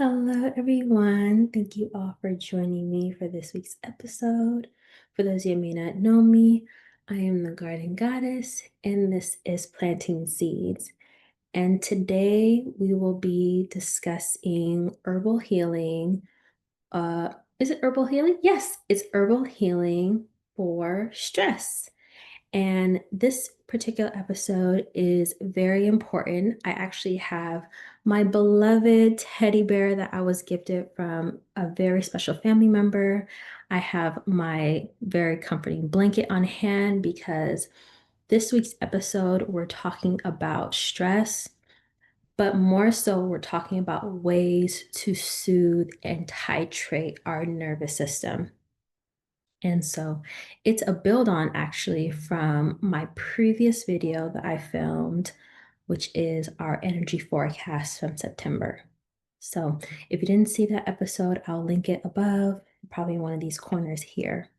Hello, everyone. Thank you all for joining me for this week's episode. For those of you who may not know me, I am the Garden Goddess, and this is Planting Seeds. And today we will be discussing herbal healing. Is it herbal healing? Yes, it's herbal healing for stress. And this particular episode is very important. I actually have my beloved teddy bear that I was gifted from a very special family member. I have my very comforting blanket on hand because this week's episode, we're talking about stress, but more so, we're talking about ways to soothe and titrate our nervous system. And so it's a build on actually from my previous video that I filmed, which is our energy forecast from September. So if you didn't see that episode, I'll link it above, probably in one of these corners here.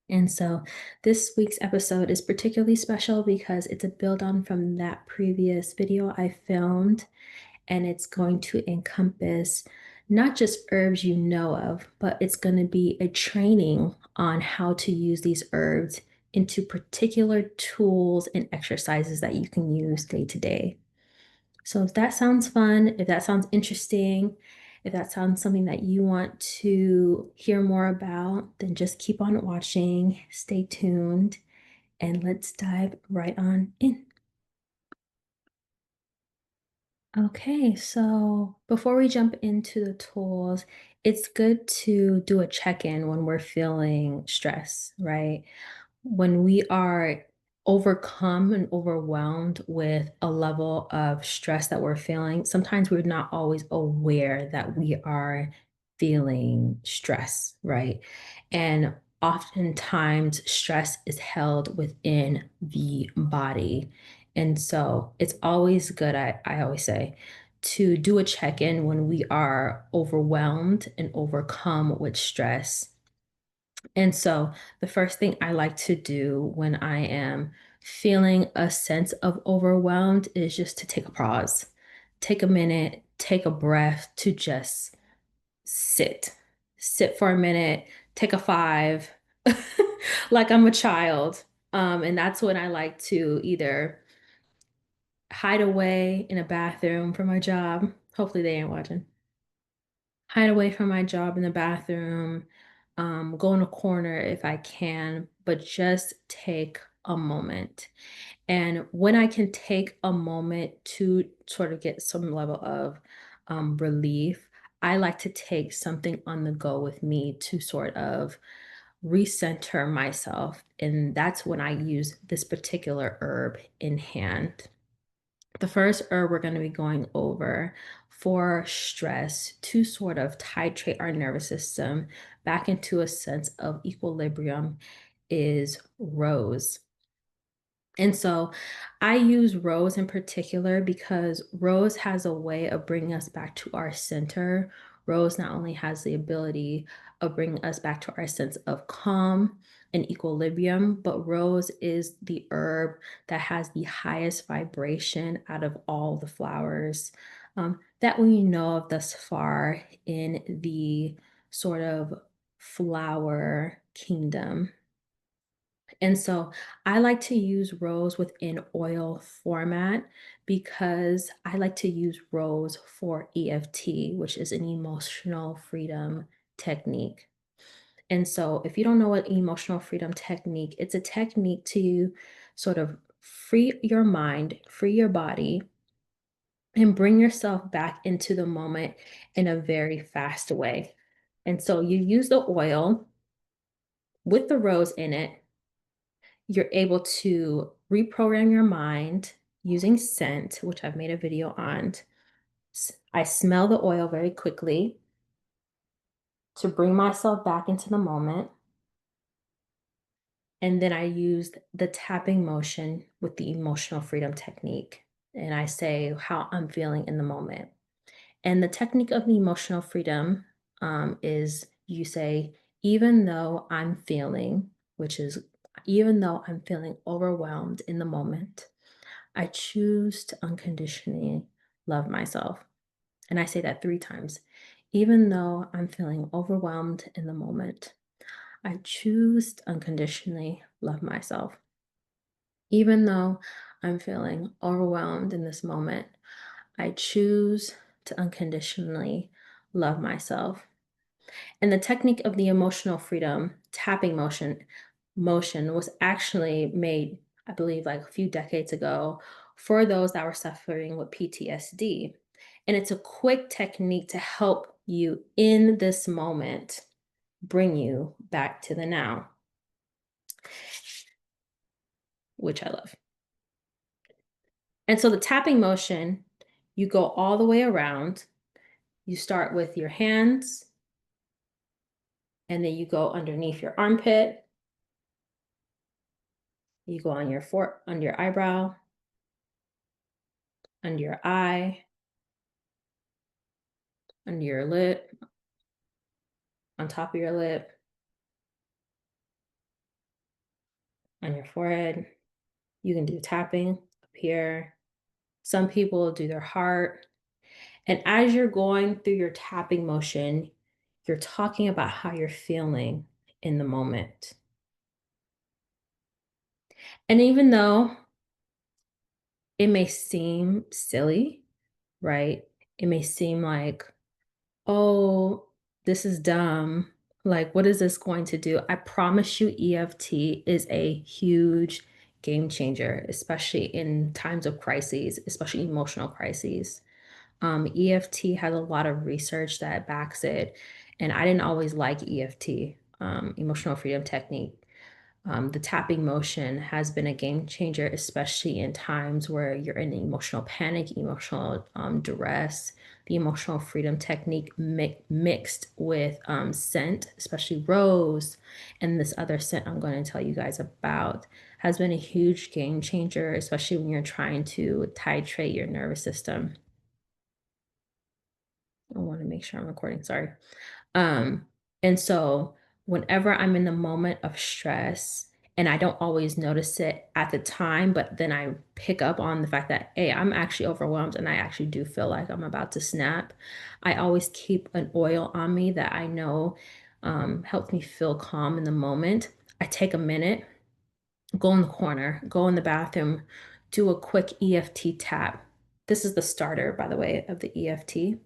And so this week's episode is particularly special because it's a build on from that previous video I filmed, and it's going to encompass not just herbs you know of, but it's going to be a training on how to use these herbs into particular tools and exercises that you can use day to day. So if that sounds fun, if that sounds interesting, if that sounds something that you want to hear more about, then just keep on watching, stay tuned, and let's dive right on in. Okay, so before we jump into the tools, it's good to do a check-in when we're feeling stress, right? When we are overcome and overwhelmed with a level of stress that we're feeling, sometimes we're not always aware that we are feeling stress, right? And oftentimes, stress is held within the body. And so it's always good, I always say, to do a check in when we are overwhelmed and overcome with stress. And so the first thing I like to do when I am feeling a sense of overwhelmed is just to take a pause, take a minute, take a breath to just sit. Sit for a minute, take a five, like I'm a child. And that's when I like to either hide away in a bathroom for my job. Hopefully they ain't watching. Hide away from my job in the bathroom, go in a corner if I can, but just take a moment. And when I can take a moment to sort of get some level of relief, I like to take something on the go with me to sort of recenter myself. And that's when I use this particular herb in hand. The first herb we're going to be going over for stress to sort of titrate our nervous system back into a sense of equilibrium is rose. And so I use rose in particular because rose has a way of bringing us back to our center. Rose not only has the ability of bringing us back to our sense of calm and equilibrium, but rose is the herb that has the highest vibration out of all the flowers that we know of thus far in the sort of flower kingdom. And so I like to use rose within oil format because I like to use rose for EFT, which is an emotional freedom technique. And so if you don't know what emotional freedom technique, it's a technique to sort of free your mind, free your body, and bring yourself back into the moment in a very fast way. And so you use the oil with the rose in it. You're able to reprogram your mind using scent, which I've made a video on. I smell the oil very quickly to bring myself back into the moment. And then I used the tapping motion with the emotional freedom technique. And I say how I'm feeling in the moment. And the technique of the emotional freedom is you say, even though I'm feeling, which is even though I'm feeling overwhelmed in the moment, I choose to unconditionally love myself. And I say that 3 times. Even though I'm feeling overwhelmed in the moment, I choose to unconditionally love myself. Even though I'm feeling overwhelmed in this moment, I choose to unconditionally love myself. And the technique of the emotional freedom tapping motion was actually made, I believe, like a few decades ago for those that were suffering with PTSD. And it's a quick technique to help you in this moment bring you back to the now, which I love. And so the tapping motion, you go all the way around. You start with your hands, and then you go underneath your armpit. You go on under your eyebrow, under your eye, under your lip, on top of your lip, on your forehead. You can do tapping up here. Some people do their heart. And as you're going through your tapping motion, you're talking about how you're feeling in the moment. And even though it may seem silly, right? It may seem like, oh, this is dumb. Like, what is this going to do? I promise you, EFT is a huge game changer, especially in times of crises, especially emotional crises. EFT has a lot of research that backs it, and I didn't always like EFT, emotional freedom technique. The tapping motion has been a game changer, especially in times where you're in emotional panic, emotional duress. The emotional freedom technique mixed with scent, especially rose, and this other scent I'm going to tell you guys about, has been a huge game changer, especially when you're trying to titrate your nervous system. I want to make sure I'm recording, sorry. Um, and so whenever I'm in the moment of stress, and I don't always notice it at the time, but then I pick up on the fact that, hey, I'm actually overwhelmed and I actually do feel like I'm about to snap. I always keep an oil on me that I know helps me feel calm in the moment. I take a minute, go in the corner, go in the bathroom, do a quick EFT tap. This is the starter, by the way, of the EFT.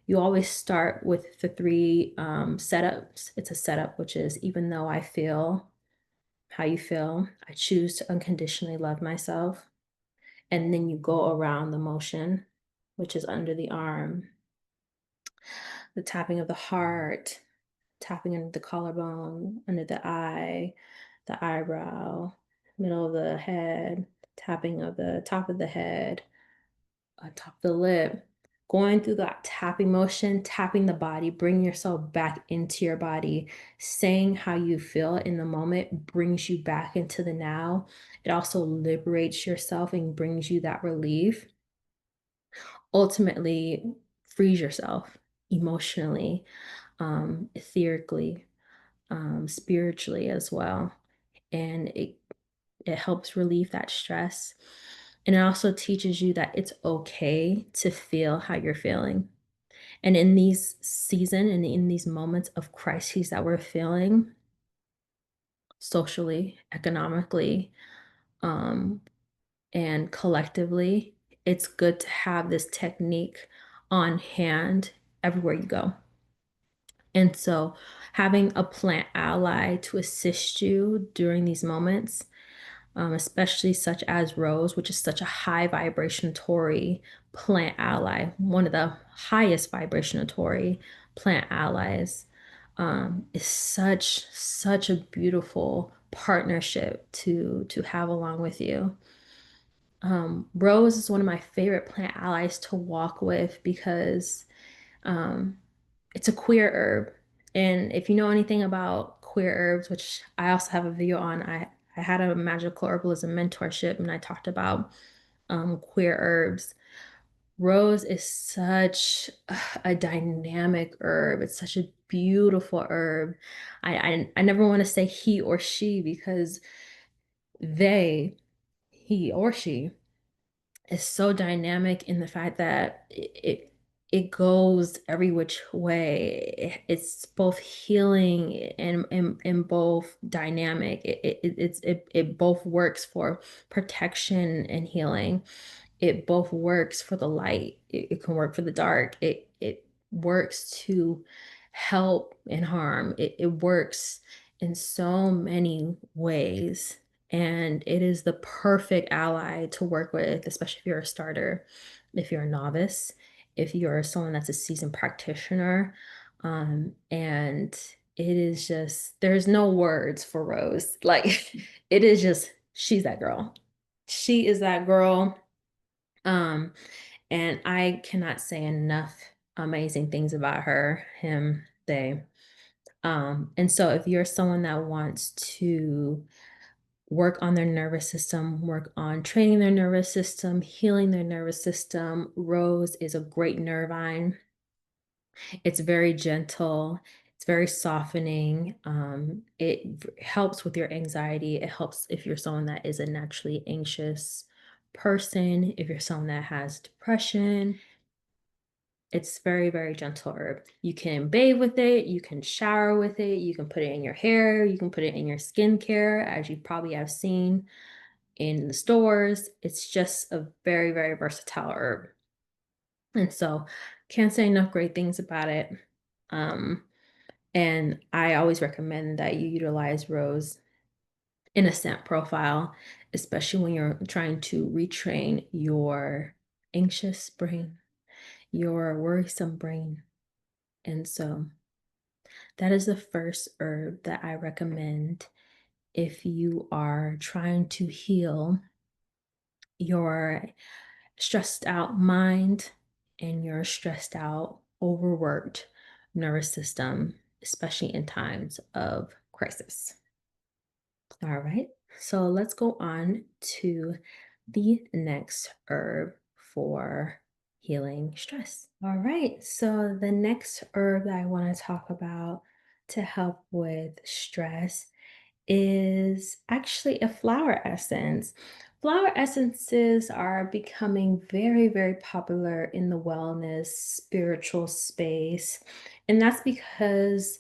You always start with the 3 setups. It's a setup, which is even though I feel how you feel, I choose to unconditionally love myself. And then you go around the motion, which is under the arm, the tapping of the heart, tapping under the collarbone, under the eye, the eyebrow, middle of the head, tapping of the top of the head, on top of the lip, going through that tapping motion, tapping the body, bring yourself back into your body, saying how you feel in the moment brings you back into the now. It also liberates yourself and brings you that relief. Ultimately, frees yourself emotionally, etherically, spiritually as well. And it helps relieve that stress. And it also teaches you that it's okay to feel how you're feeling. And in these season and in these moments of crises that we're feeling socially, economically, um, and collectively, it's good to have this technique on hand everywhere you go. And so having a plant ally to assist you during these moments, especially such as rose, which is such a high vibratory plant ally, one of the highest vibratory plant allies, is such a beautiful partnership to have along with you. Rose is one of my favorite plant allies to walk with because um, it's a queer herb. And if you know anything about queer herbs, which I also have a video on, I had a magical herbalism mentorship and I talked about queer herbs. Rose is such a dynamic herb. It's such a beautiful herb. I never want to say he or she because they, he or she, is so dynamic in the fact that it goes every which way. It's both healing and both dynamic. It both works for protection and healing. It both works for the light. It can work for the dark. It works to help and harm. It works in so many ways. And it is the perfect ally to work with, especially if you're a starter, if you're a novice, if you're someone that's a seasoned practitioner. And it is just, there's no words for Rose. Like, it is just, she's that girl. She is that girl. Um, and I cannot say enough amazing things about her, him, they. And so if you're someone that wants to work on their nervous system, work on training their nervous system, healing their nervous system, Rose is a great nervine. It's very gentle. It's very softening. Helps with your anxiety. It helps if you're someone that is a naturally anxious person, if you're someone that has depression. It's very, very gentle herb. You can bathe with it, you can shower with it, you can put it in your hair, you can put it in your skincare, as you probably have seen in the stores. It's just a very, very versatile herb. And so can't say enough great things about it. Um, and I always recommend that you utilize rose in a scent profile, especially when you're trying to retrain your anxious brain, your worrisome brain. And so that is the first herb that I recommend if you are trying to heal your stressed out mind and your stressed out, overworked nervous system, especially in times of crisis. All right, so let's go on to the next herb for healing stress. All right, so the next herb that I want to talk about to help with stress is actually a flower essence. Flower essences are becoming very, very popular in the wellness, spiritual space. And that's because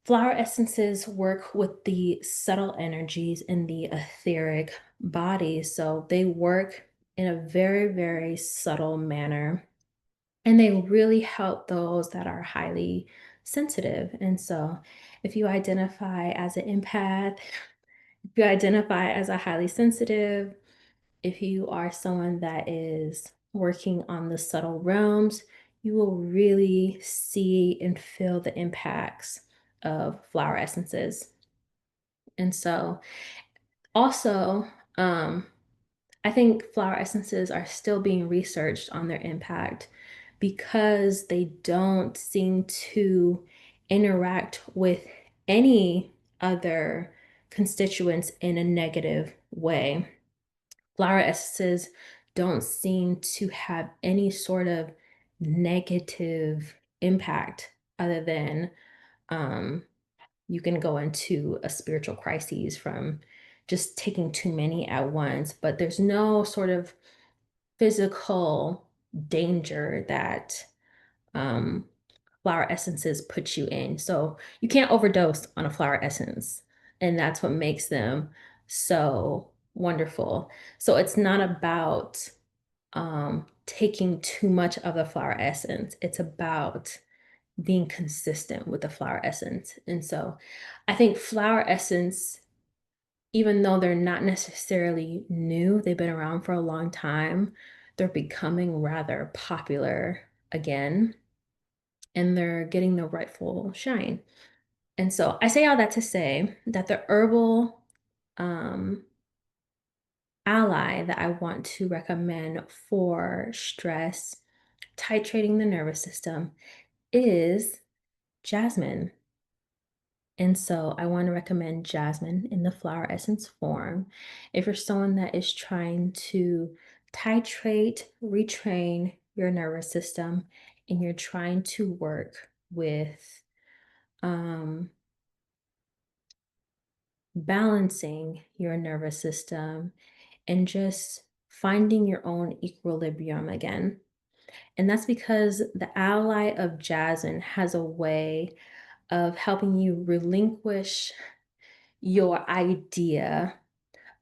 flower essences work with the subtle energies in the etheric body. So they work in a very, very subtle manner. And they really help those that are highly sensitive. And so if you identify as an empath, if you identify as a highly sensitive, if you are someone that is working on the subtle realms, you will really see and feel the impacts of flower essences. And so, also, I think flower essences are still being researched on their impact because they don't seem to interact with any other constituents in a negative way. Flower essences don't seem to have any sort of negative impact other than um, you can go into a spiritual crisis from just taking too many at once, but there's no sort of physical danger that um, flower essences put you in. So you can't overdose on a flower essence, and that's what makes them so wonderful. So it's not about taking too much of the flower essence. It's about being consistent with the flower essence. And so I think flower essence, even though they're not necessarily new, they've been around for a long time, they're becoming rather popular again, and they're getting the rightful shine. And so I say all that to say that the herbal um, ally that I want to recommend for stress, titrating the nervous system, is jasmine. And so I want to recommend jasmine in the flower essence form. If you're someone that is trying to titrate, retrain your nervous system, and you're trying to work with um, balancing your nervous system and just finding your own equilibrium again. And that's because the ally of jasmine has a way of helping you relinquish your idea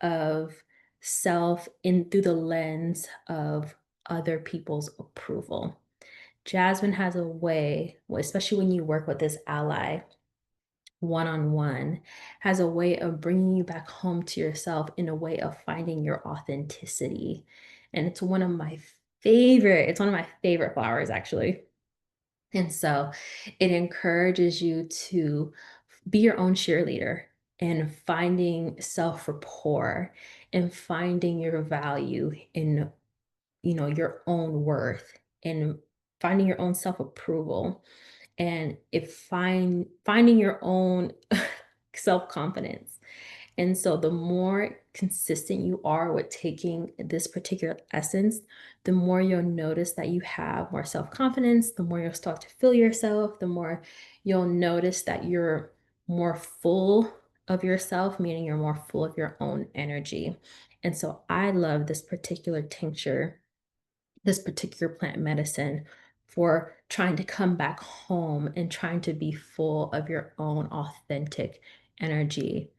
of self in through the lens of other people's approval. Jasmine has a way, especially when you work with this ally one on one, has a way of bringing you back home to yourself in a way of finding your authenticity. And it's one of my favorite flowers, actually. And so it encourages you to be your own cheerleader and finding self rapport and finding your value in, your own worth and finding your own self approval and finding your own self confidence. And so the more consistent you are with taking this particular essence, the more you'll notice that you have more self-confidence, the more you'll start to feel yourself, the more you'll notice that you're more full of yourself, meaning you're more full of your own energy. And so I love this particular tincture, this particular plant medicine for trying to come back home and trying to be full of your own authentic energy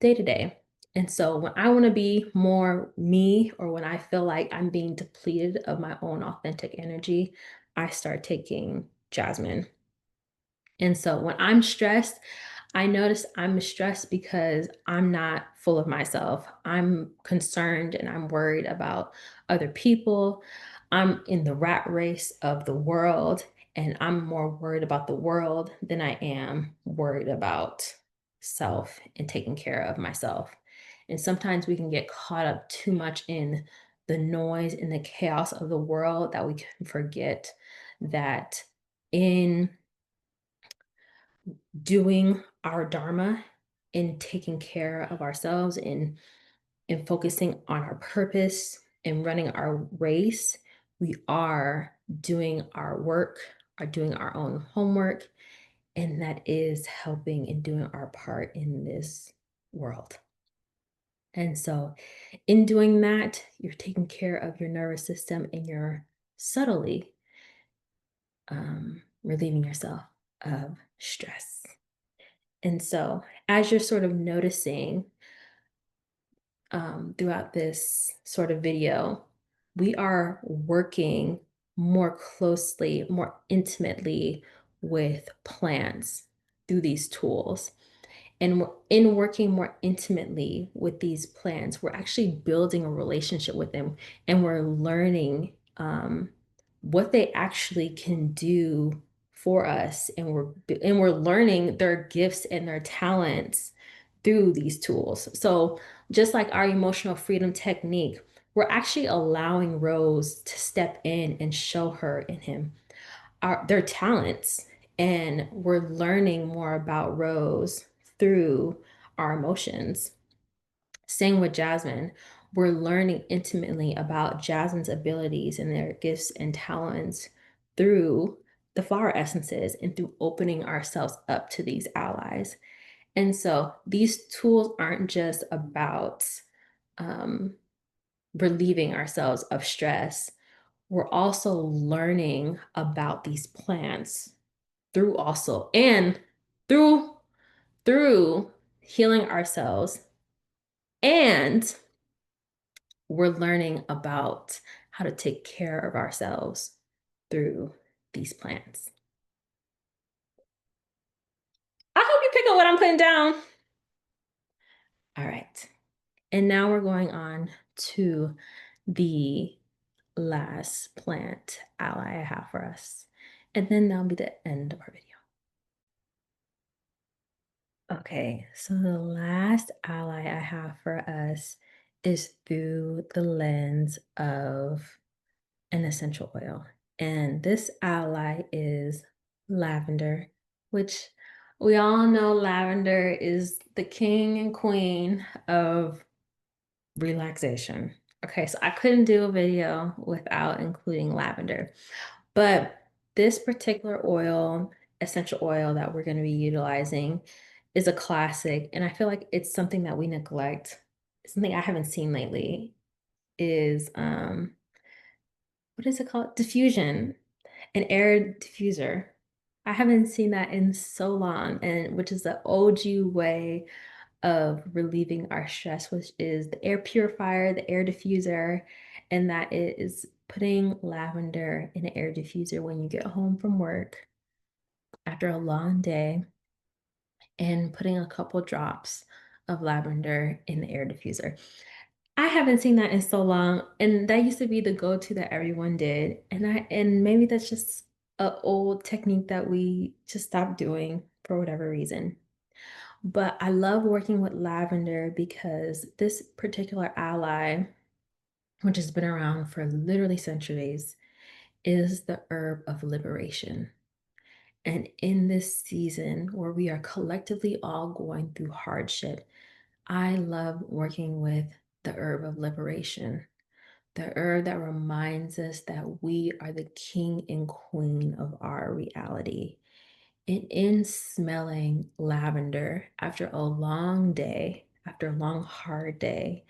day to day. And so when I want to be more me, or when I feel like I'm being depleted of my own authentic energy, I start taking jasmine. And so when I'm stressed, I notice I'm stressed because I'm not full of myself. I'm concerned and I'm worried about other people. I'm in the rat race of the world, and I'm more worried about the world than I am worried about self and taking care of myself. And sometimes we can get caught up too much in the noise and the chaos of the world that we can forget that in doing our dharma, in taking care of ourselves, in focusing on our purpose and running our race, we are doing our work, are doing our own homework, and that is helping and doing our part in this world. And so, in doing that, you're taking care of your nervous system and you're subtly relieving yourself of stress. And so, as you're sort of noticing throughout this sort of video, we are working more closely, more intimately with plants through these tools. And in working more intimately with these plants, we're actually building a relationship with them, and we're learning what they actually can do for us, and we're learning their gifts and their talents through these tools. So just like our emotional freedom technique, we're actually allowing Rose to step in and show her and him their talents, and we're learning more about Rose through our emotions. Same with Jasmine. We're learning intimately about Jasmine's abilities and their gifts and talents through the flower essences and through opening ourselves up to these allies. And so these tools aren't just about um, relieving ourselves of stress. We're also learning about these plants through also and through through healing ourselves, and we're learning about how to take care of ourselves through these plants. I hope you pick up what I'm putting down. All right. And now we're going on to the last plant ally I have for us. And then that'll be the end of our video. Okay, so the last ally I have for us is through the lens of an essential oil. And this ally is lavender, which we all know lavender is the king and queen of relaxation. Okay, so I couldn't do a video without including lavender. But this particular oil, essential oil that we're going to be utilizing, is a classic. And I feel like it's something that we neglect. Something I haven't seen lately is what is it called? Diffusion, an air diffuser. I haven't seen that in so long, and which is the OG way of relieving our stress, which is the air purifier, the air diffuser, and that is putting lavender in an air diffuser when you get home from work after a long day and putting a couple drops of lavender in the air diffuser. I haven't seen that in so long, and that used to be the go-to that everyone did, and maybe that's just a old technique that we just stopped doing for whatever reason. But I love working with lavender because this particular ally, which has been around for literally centuries, is the herb of liberation. And in this season where we are collectively all going through hardship, I love working with the herb of liberation, the herb that reminds us that we are the king and queen of our reality. And in smelling lavender after a long day, after a long, hard day,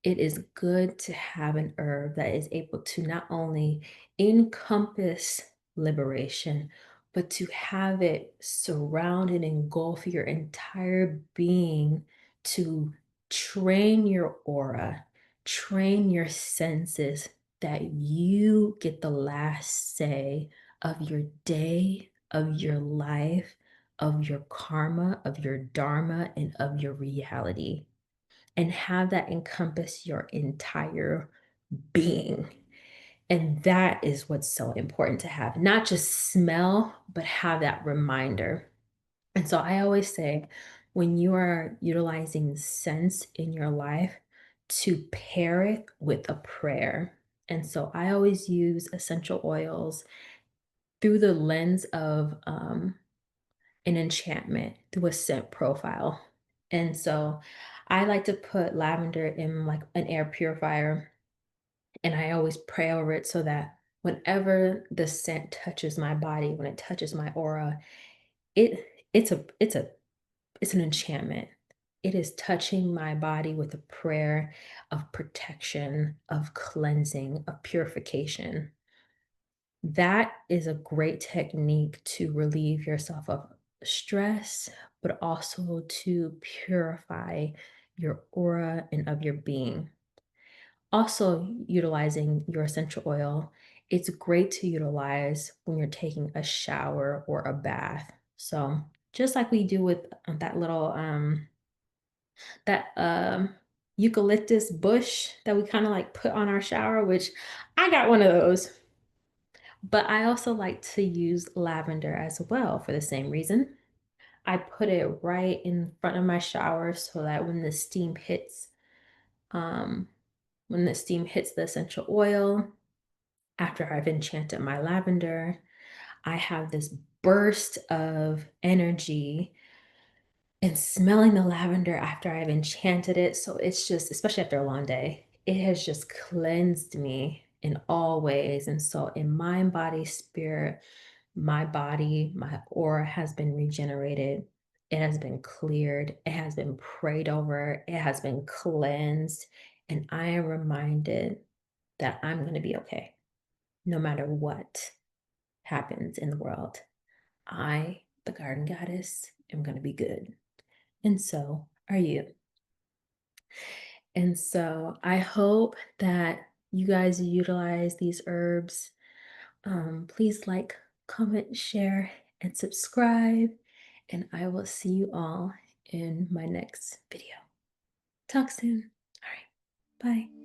it is good to have an herb that is able to not only encompass liberation, but to have it surround and engulf your entire being to train your aura, train your senses that you get the last say of your day, of your life, of your karma, of your dharma, and of your reality, and have that encompass your entire being. And that is what's so important to have, not just smell, but have that reminder. And so I always say, when you are utilizing scents in your life, to pair it with a prayer. And so I always use essential oils through the lens of an enchantment, through a scent profile. And so I like to put lavender in like an air purifier, and I always pray over it so that whenever the scent touches my body, when it touches my aura, it it's an enchantment. It is touching my body with a prayer of protection, of cleansing, of purification. That is a great technique to relieve yourself of stress, but also to purify your aura and of your being. Also, utilizing your essential oil, it's great to utilize when you're taking a shower or a bath. So, just like we do with that little that eucalyptus bush that we kind of like put on our shower, which I got one of those. But I also like to use lavender as well for the same reason. I put it right in front of my shower so that um, when the steam hits the essential oil, after I've enchanted my lavender, I have this burst of energy and smelling the lavender after I've enchanted it. So it's just, especially after a long day, it has just cleansed me in all ways. And so in mind, body, spirit, my body, my aura has been regenerated. It has been cleared. It has been prayed over. It has been cleansed. And I am reminded that I'm going to be okay no matter what happens in the world. I, the garden goddess, am going to be good. And so are you. And so I hope that you guys utilize these herbs. Please like, comment, share, and subscribe. And I will see you all in my next video. Talk soon. All right. Bye.